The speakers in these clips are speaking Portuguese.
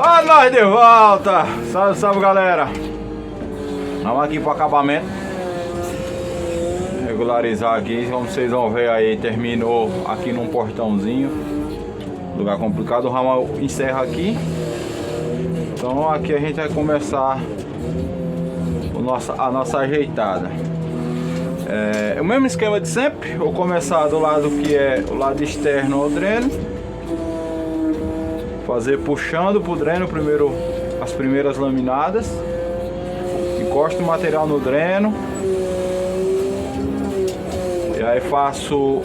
Olha nós de volta! Salve, salve, galera! Vamos aqui pro acabamento. Regularizar aqui, como vocês vão ver aí, terminou aqui num portãozinho. Lugar complicado, o ramal encerra aqui. Então aqui a gente vai começar a nossa ajeitada. É o mesmo esquema de sempre. Vou começar do lado que é o lado externo ao dreno. Fazer puxando pro dreno primeiro as primeiras laminadas. Encosto o material no dreno. E aí faço...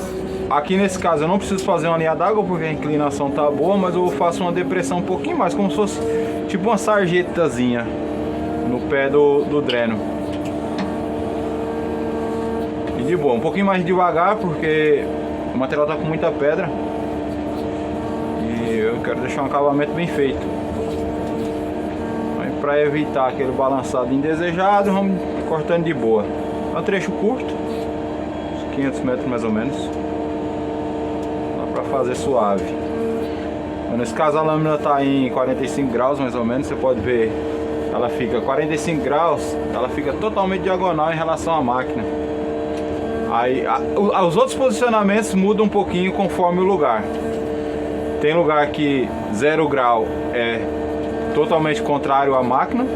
Aqui nesse caso eu não preciso fazer uma linha d'água porque a inclinação tá boa, mas eu faço uma depressão um pouquinho mais, como se fosse tipo uma sarjetazinha no pé do dreno. E de boa, um pouquinho mais devagar porque o material tá com muita pedra. E eu quero deixar um acabamento bem feito. Aí para evitar aquele balançado indesejado, vamos cortando de boa. É um trecho curto, uns 500 metros mais ou menos. Dá para fazer suave. Nesse caso a lâmina está em 45 graus mais ou menos, você pode ver. Ela fica 45 graus, ela fica totalmente diagonal em relação à máquina. Aí os outros posicionamentos mudam um pouquinho conforme o lugar. Tem lugar que 0 grau é totalmente contrário à máquina.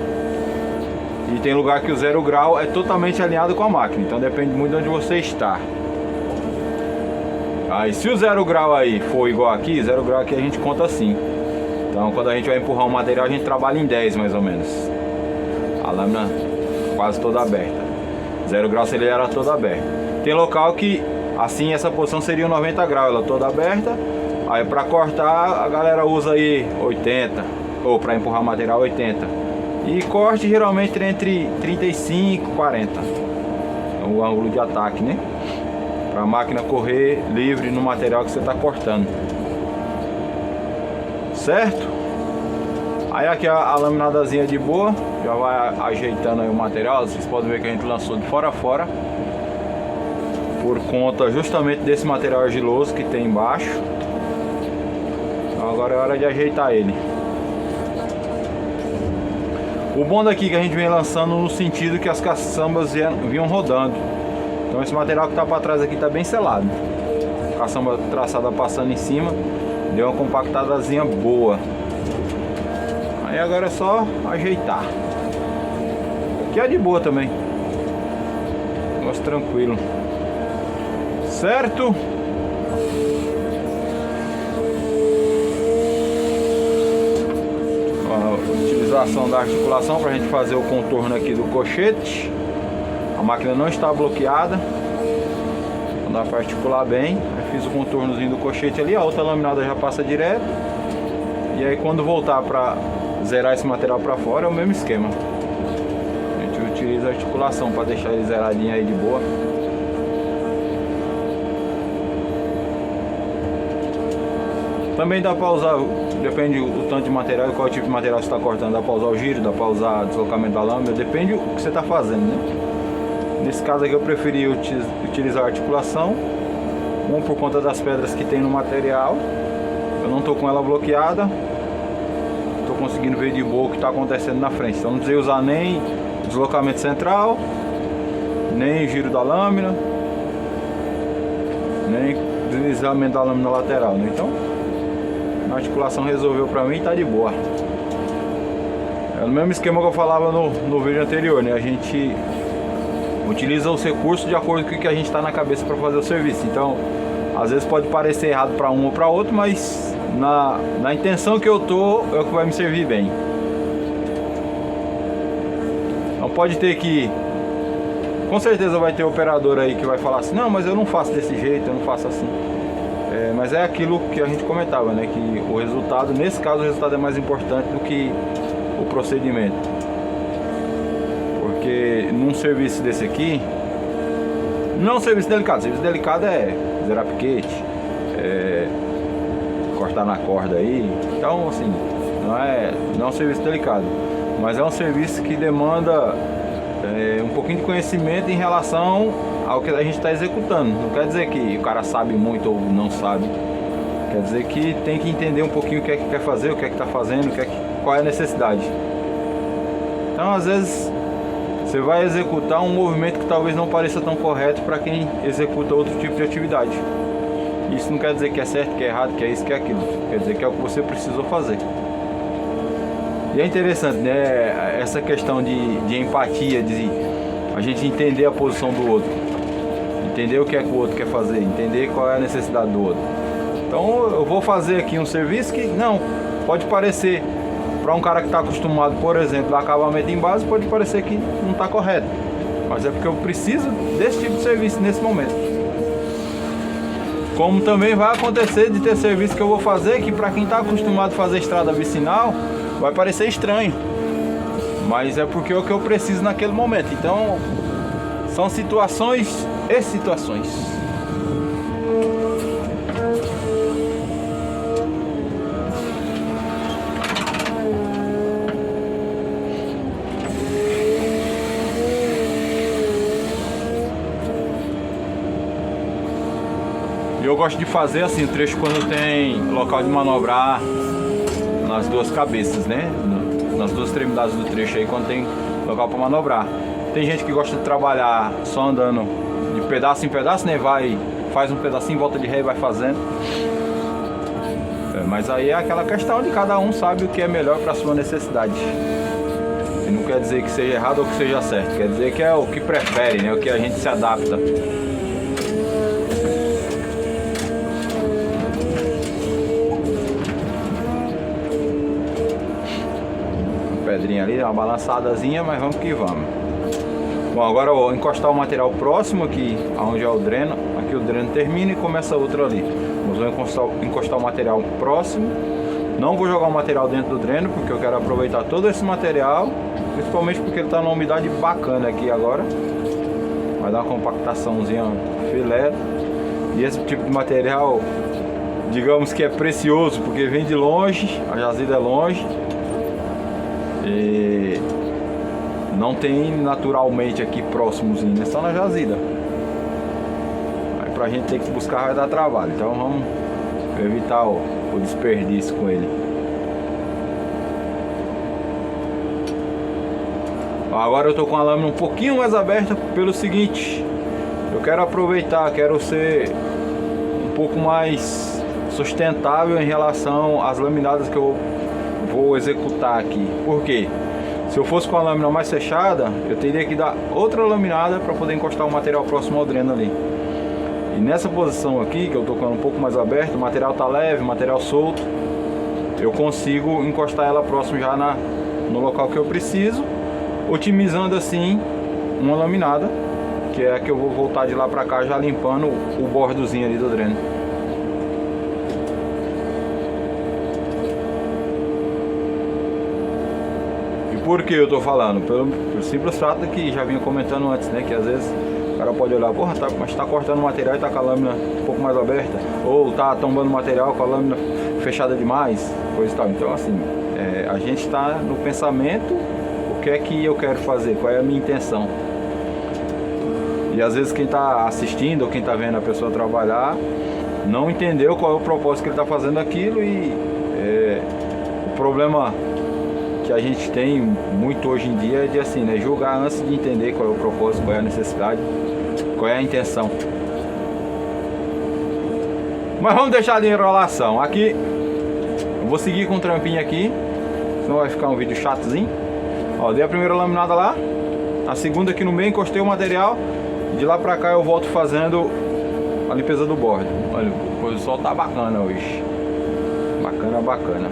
E tem lugar que o 0 grau é totalmente alinhado com a máquina. Então depende muito de onde você está. Aí se o 0 grau aí for igual aqui, 0 grau aqui a gente conta assim. Então quando a gente vai empurrar um material a gente trabalha em 10 mais ou menos. A lâmina quase toda aberta. 0 grau seria ela toda aberta. Tem local que assim essa posição seria 90 graus, ela toda aberta. Aí para cortar a galera usa aí 80, ou para empurrar o material 80. E corte geralmente entre 35 e 40. É o ângulo de ataque, né? Para a máquina correr livre no material que você está cortando. Certo? Aí aqui a laminadazinha de boa. Já vai ajeitando aí o material. Vocês podem ver que a gente lançou de fora a fora. Por conta justamente desse material argiloso que tem embaixo. Então agora é hora de ajeitar ele. O bom daqui é que a gente vem lançando no sentido que as caçambas vinham rodando. Então esse material que está para trás aqui está bem selado. Caçamba traçada passando em cima. Deu uma compactadazinha boa. Aí agora é só ajeitar. Aqui é de boa também. Negócio tranquilo. Certo? Utilização da articulação para a gente fazer o contorno aqui do cochete. A máquina não está bloqueada, então dá para articular bem. Eu fiz o contornozinho do cochete ali, a outra laminada já passa direto. E aí quando voltar para zerar esse material para fora é o mesmo esquema. A gente utiliza a articulação para deixar ele zeradinho aí de boa. Também dá para usar, depende do tanto de material e qual tipo de material você está cortando. Dá para usar o giro, dá para usar o deslocamento da lâmina, depende do que você está fazendo, né? Nesse caso aqui eu preferi utilizar a articulação. Por conta das pedras que tem no material. Eu não estou com ela bloqueada. Estou conseguindo ver de boa o que está acontecendo na frente. Então não precisei usar nem deslocamento central, nem giro da lâmina, nem deslizamento da lâmina lateral, né? Então a articulação resolveu pra mim e tá de boa. É o mesmo esquema que eu falava no vídeo anterior, né? A gente utiliza os recursos de acordo com o que a gente tá na cabeça para fazer o serviço. Então às vezes pode parecer errado para um ou para outro, mas na intenção que eu tô é o que vai me servir bem. Não pode ter que... Com certeza vai ter operador aí que vai falar assim: não, mas eu não faço desse jeito, eu não faço assim. Mas é aquilo que a gente comentava, né? Que o resultado, nesse caso, o resultado é mais importante do que o procedimento. Porque num serviço desse aqui, não é um serviço delicado. Serviço delicado é zerar piquete, cortar na corda aí. Então, assim, não é um serviço delicado. Mas é um serviço que demanda um pouquinho de conhecimento em relação ao que a gente está executando. Não quer dizer que o cara sabe muito ou não sabe. Quer dizer que tem que entender um pouquinho o que é que quer fazer, o que é que está fazendo, qual é a necessidade. Então às vezes você vai executar um movimento que talvez não pareça tão correto para quem executa outro tipo de atividade. Isso não quer dizer que é certo, que é errado, que é isso, que é aquilo. Quer dizer que é o que você precisou fazer. E é interessante, né? Essa questão de empatia, de a gente entender a posição do outro, entender o que é que o outro quer fazer, entender qual é a necessidade do outro. Então eu vou fazer aqui um serviço que não pode parecer, para um cara que está acostumado, por exemplo, a acabamento em base, pode parecer que não está correto, mas é porque eu preciso desse tipo de serviço nesse momento. Como também vai acontecer de ter serviço que eu vou fazer que para quem está acostumado a fazer estrada vicinal vai parecer estranho, mas é porque é o que eu preciso naquele momento. Então são situações e situações. Eu gosto de fazer assim o trecho quando tem local de manobrar nas duas cabeças, né? Nas duas extremidades do trecho aí, quando tem local para manobrar. Tem gente que gosta de trabalhar só andando de pedaço em pedaço, né? Faz um pedacinho, volta de ré e vai fazendo. Mas aí é aquela questão de cada um sabe o que é melhor para a sua necessidade. E não quer dizer que seja errado ou que seja certo, quer dizer que é o que prefere, né? O que a gente se adapta. Pedrinha ali, uma balançadazinha, mas vamos que vamos. Bom, agora eu vou encostar o material próximo aqui, onde é o dreno. Aqui o dreno termina e começa outro ali. Vou encostar o material próximo. Não vou jogar o material dentro do dreno, porque eu quero aproveitar todo esse material, principalmente porque ele está numa umidade bacana aqui agora. Vai dar uma compactaçãozinha filé. E esse tipo de material, digamos que é precioso, porque vem de longe, a jazida é longe. E não tem naturalmente aqui próximozinho, é só na jazida. Aí pra gente ter que buscar vai dar trabalho, então vamos evitar o desperdício com ele. Agora eu tô com a lâmina um pouquinho mais aberta pelo seguinte: eu quero aproveitar, quero ser um pouco mais sustentável em relação às laminadas que eu vou executar aqui. Por quê? Se eu fosse com a lâmina mais fechada, eu teria que dar outra laminada para poder encostar o material próximo ao dreno ali. E nessa posição aqui, que eu tô com ela um pouco mais aberta, o material tá leve, o material solto, eu consigo encostar ela próximo já no local que eu preciso, otimizando assim uma laminada, que é a que eu vou voltar de lá para cá já limpando o bordozinho ali do dreno. Por que eu tô falando? Pelo simples fato que já vinha comentando antes, né? Que às vezes o cara pode olhar, porra, mas tá cortando o material e tá com a lâmina um pouco mais aberta, ou tá tombando o material com a lâmina fechada demais, coisa e tal. Então assim, a gente tá no pensamento, o que é que eu quero fazer, qual é a minha intenção. E às vezes quem tá assistindo ou quem tá vendo a pessoa trabalhar não entendeu qual é o propósito que ele tá fazendo aquilo, e o problema que a gente tem muito hoje em dia é de assim, né, julgar antes de entender qual é o propósito, qual é a necessidade, qual é a intenção. Mas vamos deixar de enrolação. Aqui eu vou seguir com o trampinho aqui, senão vai ficar um vídeo chatozinho. Ó, dei a primeira laminada lá, a segunda aqui no meio, encostei o material, e de lá pra cá eu volto fazendo a limpeza do bordo. Olha, o sol tá bacana hoje, bacana, bacana.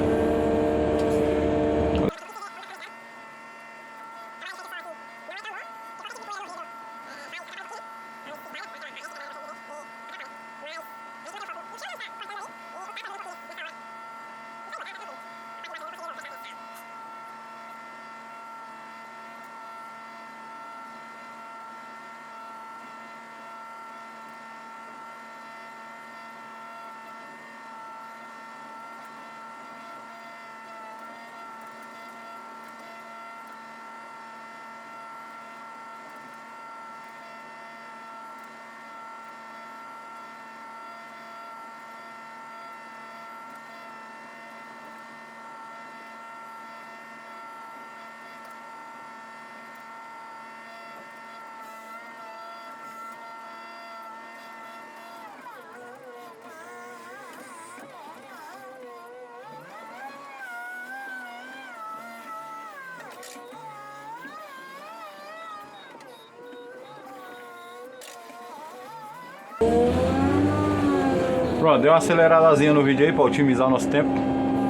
Pronto, deu uma aceleradazinha no vídeo aí para otimizar o nosso tempo.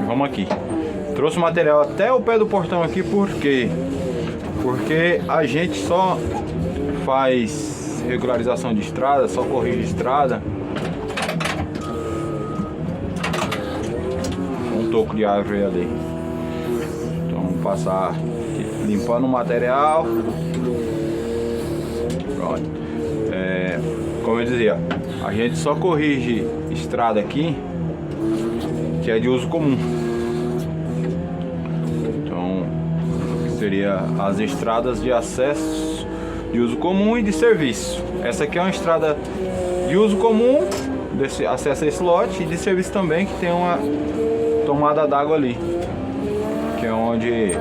E vamos aqui. Trouxe o material até o pé do portão aqui, por quê? Porque a gente só faz regularização de estrada, só corrige estrada um toco de árvore ali. Então vamos passar aqui, limpando o material. Pronto. Como eu dizia, a gente só corrige estrada aqui que é de uso comum. Então seria as estradas de acesso de uso comum e de serviço. Essa aqui é uma estrada de uso comum, desse acesso a esse lote, e de serviço também, que tem uma tomada d'água ali, que é onde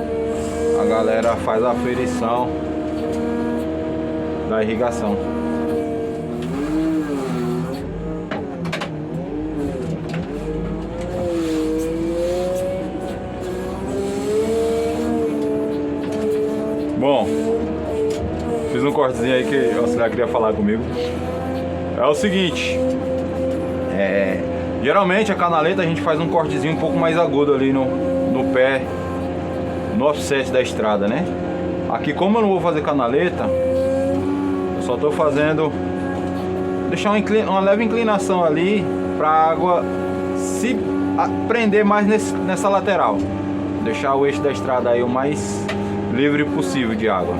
a galera faz a aferição da irrigação. Bom, fiz um cortezinho aí que o auxiliar queria falar comigo. É o seguinte, geralmente a canaleta a gente faz um cortezinho um pouco mais agudo ali no pé, no offset da estrada, né? Aqui, como eu não vou fazer canaleta, eu só tô fazendo, deixar uma leve inclinação ali para a água se prender mais nessa lateral, deixar o eixo da estrada aí o mais livre possível de água.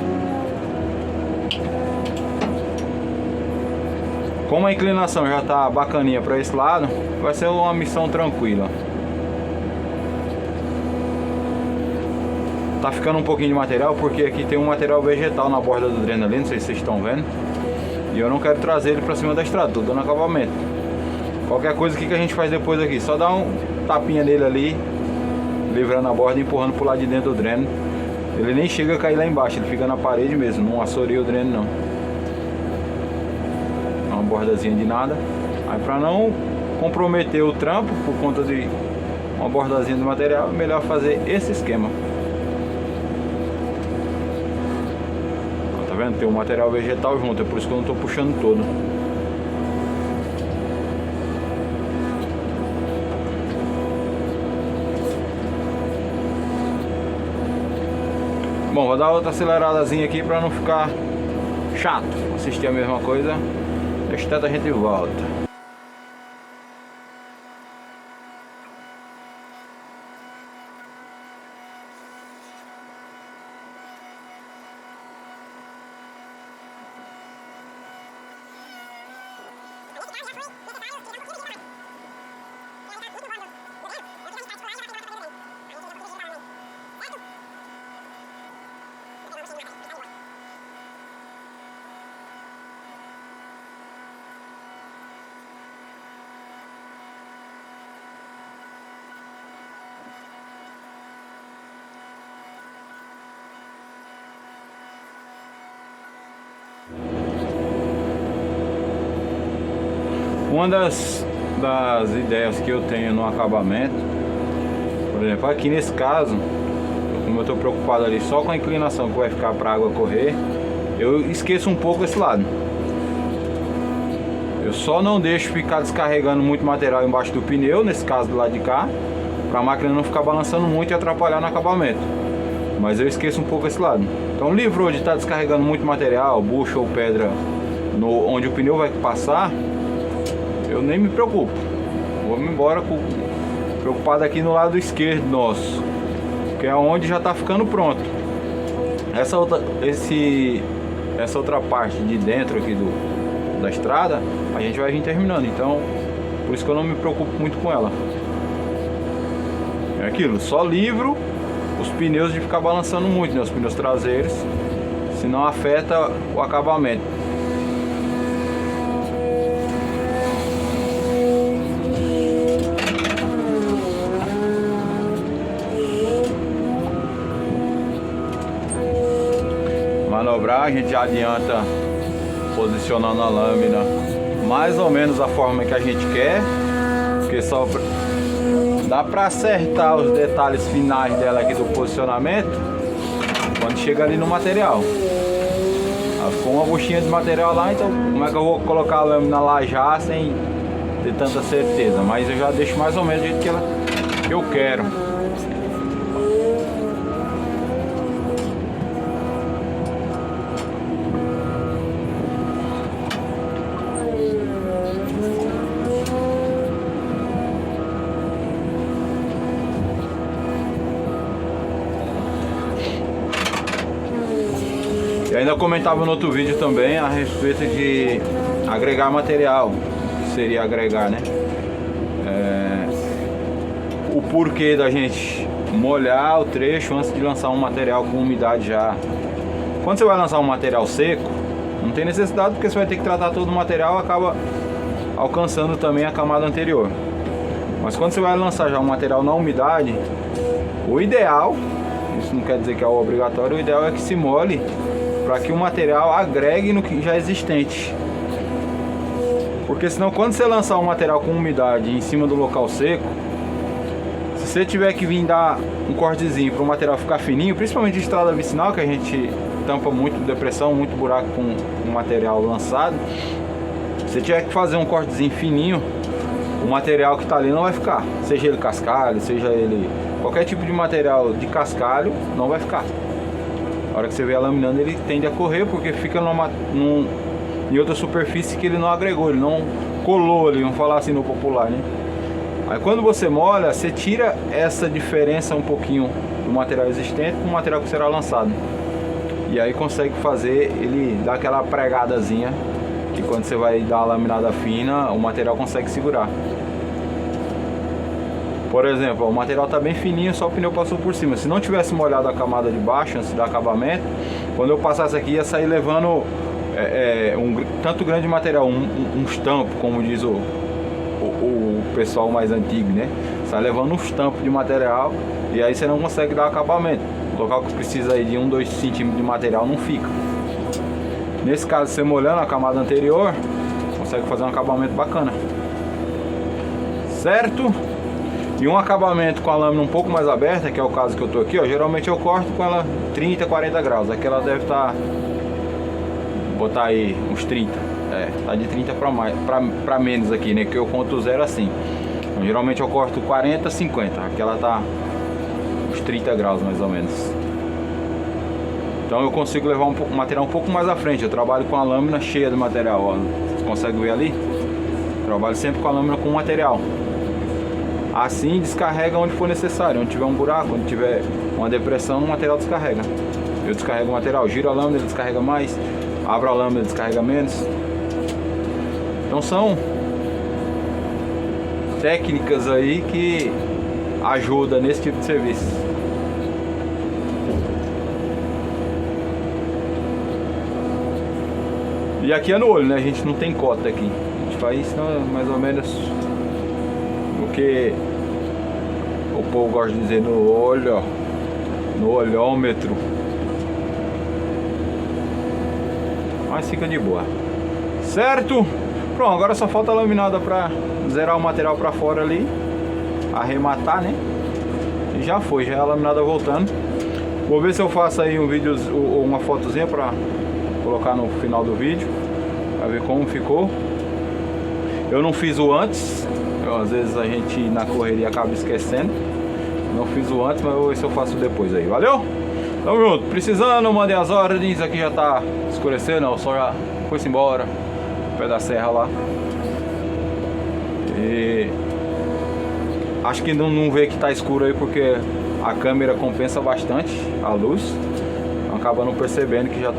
Como a inclinação já tá bacaninha para esse lado, vai ser uma missão tranquila. Tá ficando um pouquinho de material porque aqui tem um material vegetal na borda do dreno ali, não sei se vocês estão vendo, e eu não quero trazer ele para cima da estrada, tô dando acabamento. Qualquer coisa, o que a gente faz depois aqui? Só dá um tapinha nele ali, livrando a borda e empurrando pro lado de dentro do dreno. Ele nem chega a cair lá embaixo, ele fica na parede mesmo, não assoreia o dreno não. É uma bordazinha de nada. Aí para não comprometer o trampo por conta de uma bordazinha de material, é melhor fazer esse esquema. Tá vendo? Tem um material vegetal junto, é por isso que eu não estou puxando todo. Bom, vou dar outra aceleradazinha aqui para não ficar chato assistir a mesma coisa. Deixa tanto a gente volta. Uma das ideias que eu tenho no acabamento, por exemplo, aqui nesse caso, como eu estou preocupado ali só com a inclinação que vai ficar para a água correr, eu esqueço um pouco esse lado. Eu só não deixo ficar descarregando muito material embaixo do pneu, nesse caso do lado de cá, para a máquina não ficar balançando muito e atrapalhar no acabamento. Mas eu esqueço um pouco esse lado. Então livrou de estar descarregando muito material, bucha ou pedra onde o pneu vai passar, eu nem me preocupo. Vamos embora preocupado aqui no lado esquerdo nosso, que é onde já está ficando pronto. Essa outra parte de dentro aqui da estrada, a gente vai vir terminando. Então, por isso que eu não me preocupo muito com ela. É aquilo, só livro os pneus de ficar balançando muito, né? Os pneus traseiros, senão afeta o acabamento. Manobrar, a gente já adianta posicionando a lâmina mais ou menos da forma que a gente quer, porque só dá para acertar os detalhes finais dela aqui do posicionamento quando chega ali no material. Ficou uma buchinha de material lá, então como é que eu vou colocar a lâmina lá já sem ter tanta certeza, mas eu já deixo mais ou menos do jeito que eu quero. E ainda comentava no outro vídeo também a respeito de agregar material, que seria agregar, né? O porquê da gente molhar o trecho antes de lançar um material com umidade já. Quando você vai lançar um material seco, não tem necessidade, porque você vai ter que tratar todo o material, acaba alcançando também a camada anterior. Mas quando você vai lançar já um material na umidade, o ideal, isso não quer dizer que é o obrigatório, o ideal é que se molhe para que o material agregue no que já é existente. Porque senão, quando você lançar um material com umidade em cima do local seco, se você tiver que vir dar um cortezinho para o material ficar fininho, principalmente de estrada vicinal, que a gente tampa muito depressão, muito buraco com o material lançado, se você tiver que fazer um cortezinho fininho, o material que está ali não vai ficar, seja ele cascalho, seja ele qualquer tipo de material de cascalho, não vai ficar. A hora que você vê a laminando, ele tende a correr, porque fica em outra superfície que ele não agregou, ele não colou ali, vamos falar assim no popular, né? Aí quando você molha, você tira essa diferença um pouquinho do material existente com o material que será lançado. E aí consegue fazer ele dar aquela pregadazinha, que quando você vai dar a laminada fina, o material consegue segurar. Por exemplo, o material está bem fininho, só o pneu passou por cima. Se não tivesse molhado a camada de baixo antes do acabamento, quando eu passasse aqui ia sair levando tanto grande material, um estampo, como diz o pessoal mais antigo, né? Sai levando um estampo de material e aí você não consegue dar acabamento. O local que precisa aí de 1-2 centímetros de material não fica. Nesse caso, você molhando a camada anterior, consegue fazer um acabamento bacana, certo? E um acabamento com a lâmina um pouco mais aberta, que é o caso que eu tô aqui, ó, geralmente eu corto com ela 30, 40 graus. Aqui ela deve estar, botar aí uns 30, tá de 30 para menos aqui, né, que eu conto zero assim. Então, geralmente eu corto 40, 50, aqui ela tá uns 30 graus mais ou menos. Então eu consigo levar um material um pouco mais à frente. Eu trabalho com a lâmina cheia de material, ó. Vocês conseguem ver ali? Trabalho sempre com a lâmina com material. Assim descarrega onde for necessário, onde tiver um buraco, onde tiver uma depressão, o material descarrega. Eu descarrego o material, giro a lâmina, ele descarrega mais, abro a lâmina, ele descarrega menos. Então são técnicas aí que ajudam nesse tipo de serviço. E aqui é no olho, né? A gente não tem cota aqui. A gente faz isso mais ou menos o que o povo gosta de dizer, no olho, ó, no olhômetro. Mas fica de boa, certo? Pronto, agora só falta a laminada para zerar o material para fora ali, arrematar, né? E já foi, já é a laminada voltando. Vou ver se eu faço aí um vídeo ou uma fotozinha para colocar no final do vídeo, para ver como ficou. Eu não fiz o antes, às vezes a gente na correria acaba esquecendo. Não fiz o antes, mas eu vou ver se eu faço depois aí, valeu? Tamo junto, precisando, mandei as ordens. Aqui já tá escurecendo, o sol já foi-se embora, no pé da serra lá. E acho que não vê que tá escuro aí, porque a câmera compensa bastante a luz. Então acaba não percebendo que já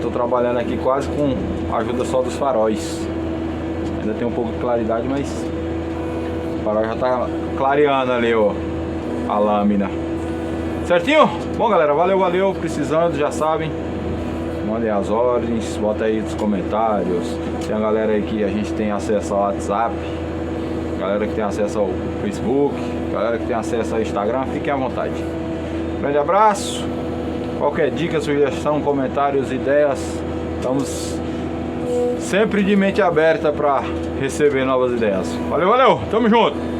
tô trabalhando aqui quase com a ajuda só dos faróis. Ainda tem um pouco de claridade, mas o farol já tá clareando ali, ó, a lâmina. Certinho? Bom, galera, valeu, precisando, já sabem, mandem as ordens, bota aí nos comentários. Tem a galera aí que a gente tem acesso ao WhatsApp, galera que tem acesso ao Facebook, galera que tem acesso ao Instagram, fiquem à vontade. Grande abraço. Qualquer dica, sugestão, comentários, ideias, estamos sempre de mente aberta para receber novas ideias. Valeu, tamo junto!